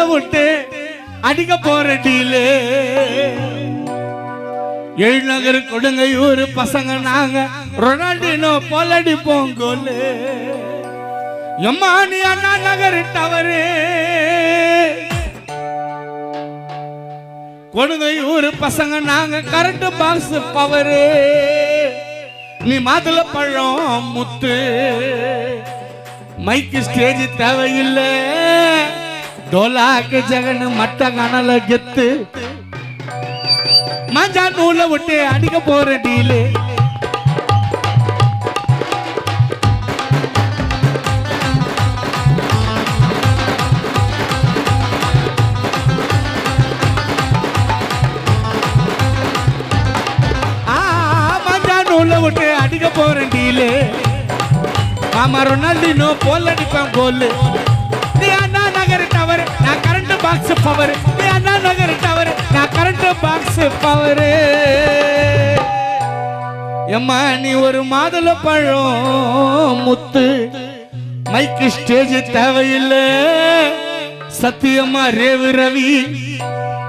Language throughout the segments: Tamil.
விட்டு அடிக்க போற டீலு எழுநகர் கொடுங்கையூர் பசங்க நாங்க ரொனால்டினோ போலடிப்போம் கோலு எம்மா நீ அண்ணா நகர் டவரு கொடுங்கையூர் பசங்க நாங்க கரண்ட் பாக்ஸ் பவரு நீ மாதுள பழம் முத்து மைக்கு ஸ்டேஜ் தேவையில்லை டோலாக்கு ஜெகன் மட்ட கனல கெத்து மஞ்சா நூலை விட்டு அடிக்க போற டீலு மஞ்சா நூலை விட்டு அடிக்க போற டீலு ஆமா ரொனால்டினோ போல் அடிப்பான் கோல் நீ அண்ணா நகர் டவர் நான் கரண்ட் பாக்ஸ் பவர் நீ அண்ணா நகர் டவர் நான் கரண்ட் பாக்ஸ் பவர் எம்மா நீ ஒரு மாதுள பழம் முத்து மைக்கு ஸ்டேஜ் தேவையில்லை சத்தியமா ரேவு ரவி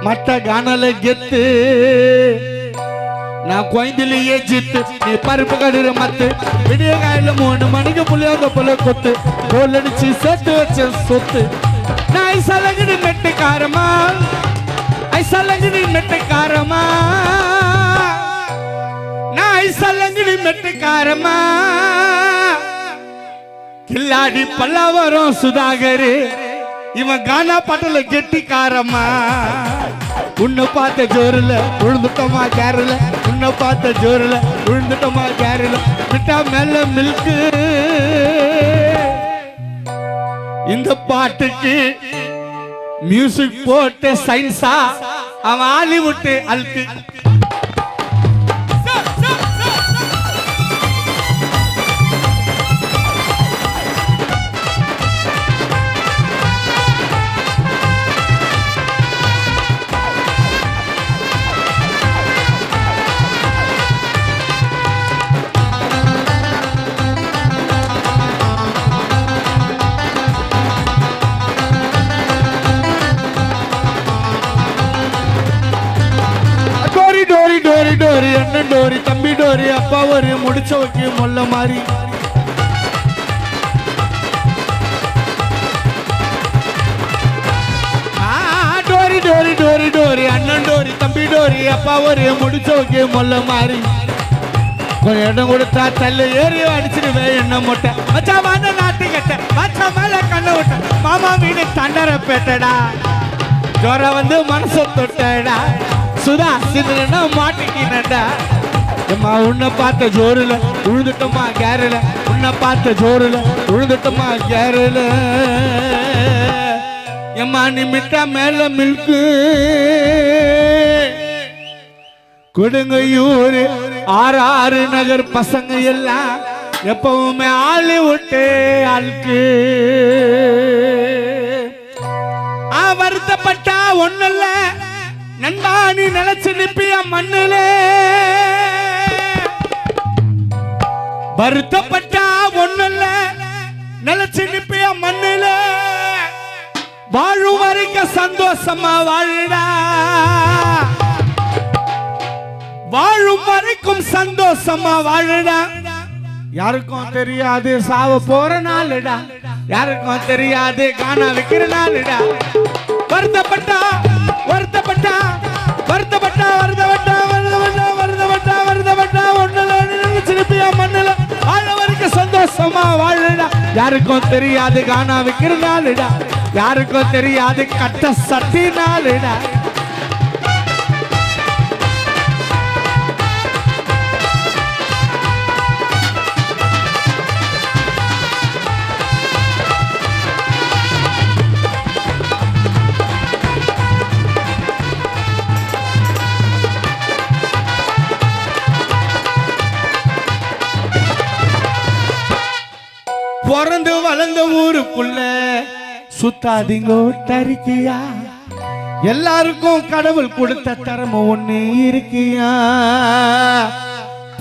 மட்ட கானல கெத்து நான் கோயந்திலேயே ஜித்து நீ பருப்பு கடுற மத்து விடிய காயில 3 மணிக்கு புள்ளியாக போல கொத்து கோல் அடிச்சு சேர்த்து வச்ச சொத்து நான் ஐசலகிடி மெட்டுக்காரமா ஐசலகிடி மெட்டுக்காரமா நான் ஐசலகிடி மெட்டுக்காரமா கில்லாடி பல்லாவரம் சுதாகரு இவன் கானா பாட்டல கெட்டிக்காரமா உன்னை பார்த்த ஜோரில் விழுந்துட்டோமா கேரல உன்னை பார்த்த ஜோரில் விழுந்துட்டோமா கேரல விட்டா மேல மில்கு இந்த பாட்டுக்கு மியூசிக் போட்டு சயின்ஸா அவன் ஹாலிவுட் அல்கு டோரி அண்ணன் டோரி தம்பி டோரி அப்பா ஒரு முடிச்ச வைக்க மொல்ல மாறி டோரி டோரி டோரி டோரி அண்ணன் டோரி தம்பி டோரி அப்பா ஒரு முடிச்ச வைக்க மொல்ல மாறி கொஞ்சம் இடம் கொடுத்தா தள்ளு ஏறி அடிச்சிருவே என்ன மொட்டை மச்சாமான நாட்டு கட்ட மச்சா மேல கண்ண விட்ட மாமா வீடு தண்டரை பேட்டடா ஜோர வந்து மனசை தொட்டடா சுதா சின்ன மாட்டிக்கினடா எம்மா உன்னை பார்த்த ஜோருல உழுதுட்டோமா கேரல உன்னை பார்த்த ஜோருல உழுதுட்டோமா கேரல எம்மா நீ மிட்டா மேல மில்கு கொடுங்கையூர் 6 நகர் பசங்க எல்லாம் எப்பவுமே ஹாலிவுட் அல்கு வருத்தப்பட்டா ஒண்ணுல்ல நண்பா நீ நினைச்சு நிப்பிய மண்ணுல வருத்தப்பட்டா ஒண்ணுல்ல நினைச்சு நிப்பிய மண்ணுல வாழும் வரைக்கும் சந்தோஷமா வாழுடா வாழும் வரைக்கும் சந்தோஷமா வாழுடா யாருக்கும் தெரியாது சாவ போற நாளுடா யாருக்கும் தெரியாது காணா வைக்கிற நாளுடா வருத்தப்பட்டா வருத்தப்பட்டா வருத்தப்பட்டா வருத்தப்பட்டா வருத்தப்பட்டா வருத்தப்பட்டா வருத்தப்பட்டா ஒண்ணுல சிரிப்பியா மண்ணுல வாழ வரைக்கும் சந்தோஷமா வாழுடா யாருக்கும் தெரியாது காணா வைக்கிற நாளுடா யாருக்கும் தெரியாது கட்ட சட்டி நாளுடா பிறந்து வளர்ந்த ஊருக்குள்ள சுத்தாதீங்கோ தரிக்கியா எல்லாருக்கும் கடவுள் கொடுத்த திறமை ஒண்ணு இருக்கியா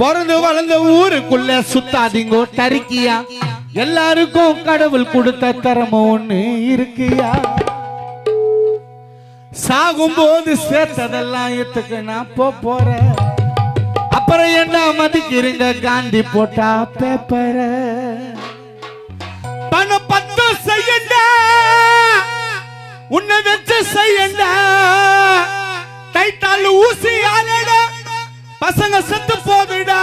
பிறந்து வளர்ந்த ஊருக்குள்ள சுத்தாதீங்கோ தரிக்கியா எல்லாருக்கும் கடவுள் கொடுத்த திறமை ஒண்ணு இருக்கியா சாகும்போது சேர்த்ததெல்லாம் எத்துக்கு நான் போறேன். அப்புறம் என்ன மதிக்கிறீங்க காந்தி போட்டா பேப்பர பணம் 10 செய்யண்டா உன்னை வச்சு செய்யண்டா டைட்டால் ஊசி ஆலடா பசங்க செத்து போதுடா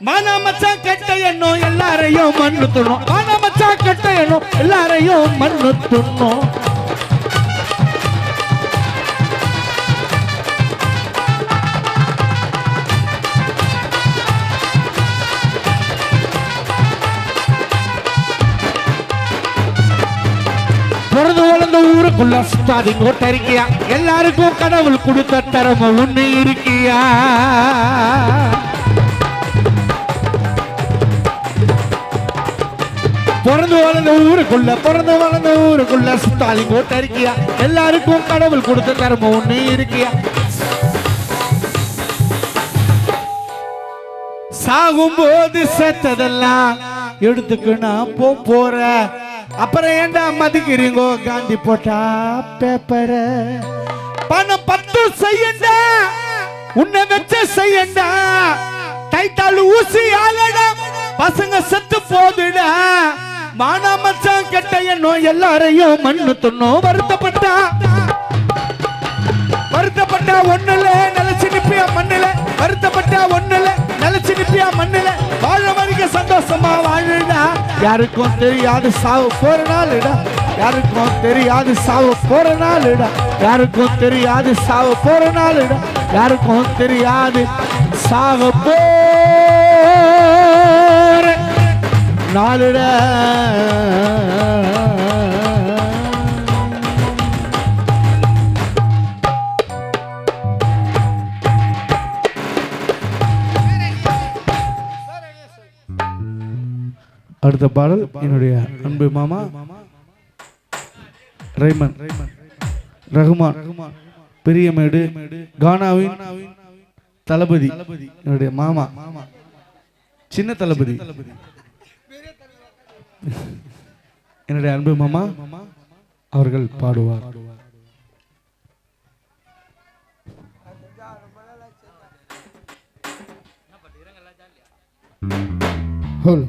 மானா மச்சான் கெட்ட எண்ணம் எல்லாரையும் மண்ணு துண்ணும் மானா மச்சான் கெட்ட எண்ணம் எல்லாரையும் மண்ணு துண்ணும் பிறந்து வளர்ந்த ஊருக்குள்ள ஸ்டார்டிங் ஓட்ட இருக்கியா எல்லாருக்கும் கடவுள் கொடுத்த திறமை ஒண்ணு இருக்கியா பிறந்து வளர்ந்த ஊருக்குள்ள ஸ்டார்டிங் ஓட்ட இருக்கியா எல்லாருக்கும் கடவுள் கொடுத்த திறமை ஒண்ணு இருக்கியா சாகும்போது செத்ததெல்லாம் எடுத்துக்கு நான் போறேன் அப்புறம் ஏண்டா மதிக்கிறீங்கோ காந்தி போட்டா பேப்பர பணம் 10 செய்யண்டா உன்னை வச்சு செய்யண்டா டைட்டால் ஊசி ஆலடா பசங்க செத்து போதுடா மானா மச்சான் கெட்ட எண்ணம் எல்லாரையும் மண்ணு துண்ணும் வருத்தப்பட்டா ஒண்ணுல நிலைச்சு நிப்பியா மண்ணுல வருத்தப்பட்டா ஒண்ணுல நிலைச்சு நிப்பியா மண்ணுல வாழ வரைக்கும் சந்தோஷமா வாழுடா யாருக்கும் தெரியாது சாவு போற நாளுடா யாருக்கும் தெரியாது சாவு போற நாளுடா யாருக்கும் தெரியாது சாவு போற நாளுடா யாருக்கும் தெரியாது சாவு போற நாளுடா அடுத்த பாடல் என்னுடைய அன்பு மாமா ரஹ்மான் பெரியமேடு கானாவின் தளபதி என்னுடைய மாமா சின்ன தளபதி என்னுடைய அன்பு மாமா அவர்கள் பாடுவார். ஹோல்